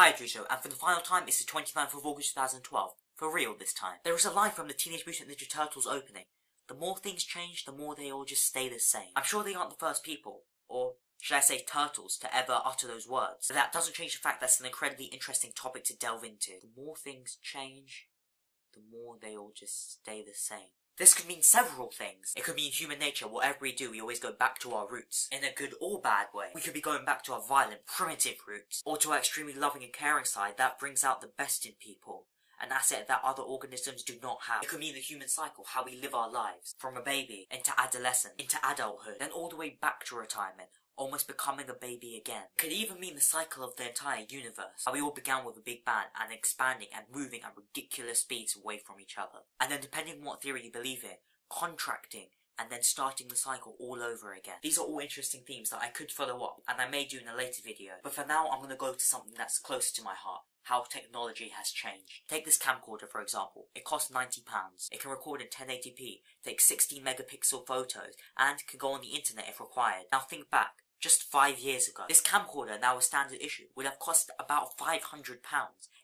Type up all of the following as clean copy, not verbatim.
Hi Drito, and for the final time it's the 29th of August 2012. For real this time. There is a line from the Teenage Mutant Ninja Turtles opening. The more things change, the more they all just stay the same. I'm sure they aren't the first people, or should I say turtles, to ever utter those words. But that doesn't change the fact that's an incredibly interesting topic to delve into. The more things change, the more they all just stay the same. This could mean several things. It could mean human nature. Whatever we do, we always go back to our roots. In a good or bad way. We could be going back to our violent, primitive roots. Or to our extremely loving and caring side that brings out the best in people. An asset that other organisms do not have. It could mean the human cycle, how we live our lives. From a baby, into adolescence, into adulthood, then all the way back to retirement. Almost becoming a baby again. It could even mean the cycle of the entire universe. How we all began with a big bang and expanding and moving at ridiculous speeds away from each other. And then depending on what theory you believe in, contracting and then starting the cycle all over again. These are all interesting themes that I could follow up and I may do in a later video. But for now I'm going to go to something that's closer to my heart. How technology has changed. Take this camcorder for example. It costs £90. It can record in 1080p, take 16 megapixel photos, and can go on the internet if required. Now think back. Just 5 years ago, this camcorder, now a standard issue, would have cost about £500,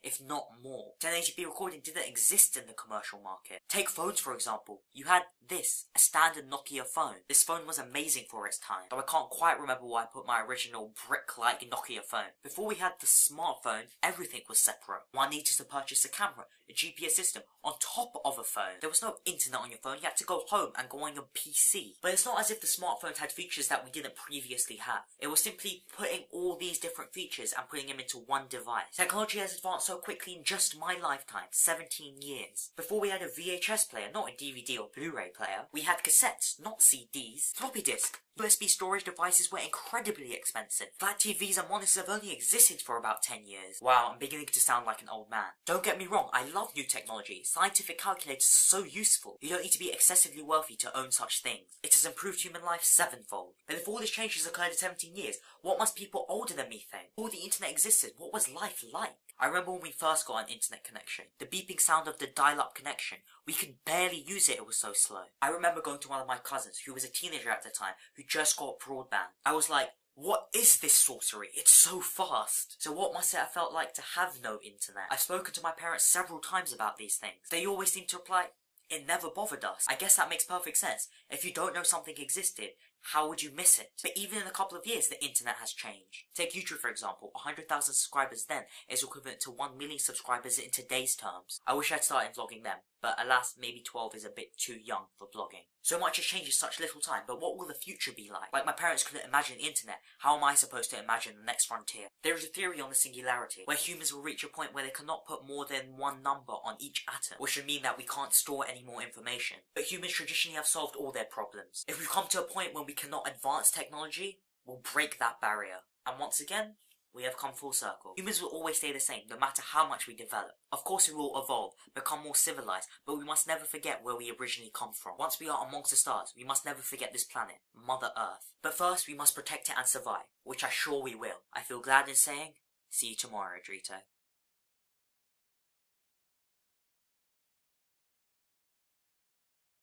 if not more. 1080p recording didn't exist in the commercial market. Take phones for example. You had this, a standard Nokia phone. This phone was amazing for its time, though I can't quite remember why I put my original brick-like Nokia phone. Before we had the smartphone, everything was separate. One needed to purchase a camera, a GPS system, on top of a phone. There was no internet on your phone, you had to go home and go on your PC. But it's not as if the smartphones had features that we didn't previously have. It was simply putting all these different features and putting them into one device. Technology has advanced so quickly in just my lifetime, 17 years. Before we had a VHS player, not a DVD or Blu-ray player. We had cassettes, not CDs. Floppy disk. USB storage devices were incredibly expensive. Flat TVs and monitors have only existed for about 10 years. Wow, I'm beginning to sound like an old man. Don't get me wrong, I love new technology. Scientific calculators are so useful. You don't need to be excessively wealthy to own such things. It has improved human life sevenfold. But if all this change has occurred in 17 years, what must people older than me think? Before the internet existed, what was life like? I remember when we first got an internet connection. The beeping sound of the dial-up connection. We could barely use it, it was so slow. I remember going to one of my cousins, who was a teenager at the time, who just got broadband. I was like, what is this sorcery? It's so fast. So what must it have felt like to have no internet? I've spoken to my parents several times about these things. They always seem to reply, it never bothered us. I guess that makes perfect sense. If you don't know something existed, how would you miss it? But even in a couple of years, the internet has changed. Take YouTube for example. 100,000 subscribers then is equivalent to 1 million subscribers in today's terms. I wish I'd started vlogging then, but alas, maybe 12 is a bit too young for vlogging. So much has changed in such little time, but what will the future be like? Like my parents couldn't imagine the internet, how am I supposed to imagine the next frontier? There is a theory on the singularity, where humans will reach a point where they cannot put more than one number on each atom, which would mean that we can't store any more information. But humans traditionally have solved all their problems. If we come to a point when we cannot advance technology, we'll break that barrier. And once again, we have come full circle. Humans will always stay the same, no matter how much we develop. Of course we will evolve, become more civilized, but we must never forget where we originally come from. Once we are amongst the stars, we must never forget this planet, Mother Earth. But first, we must protect it and survive, which I'm sure we will. I feel glad in saying, see you tomorrow, Drito.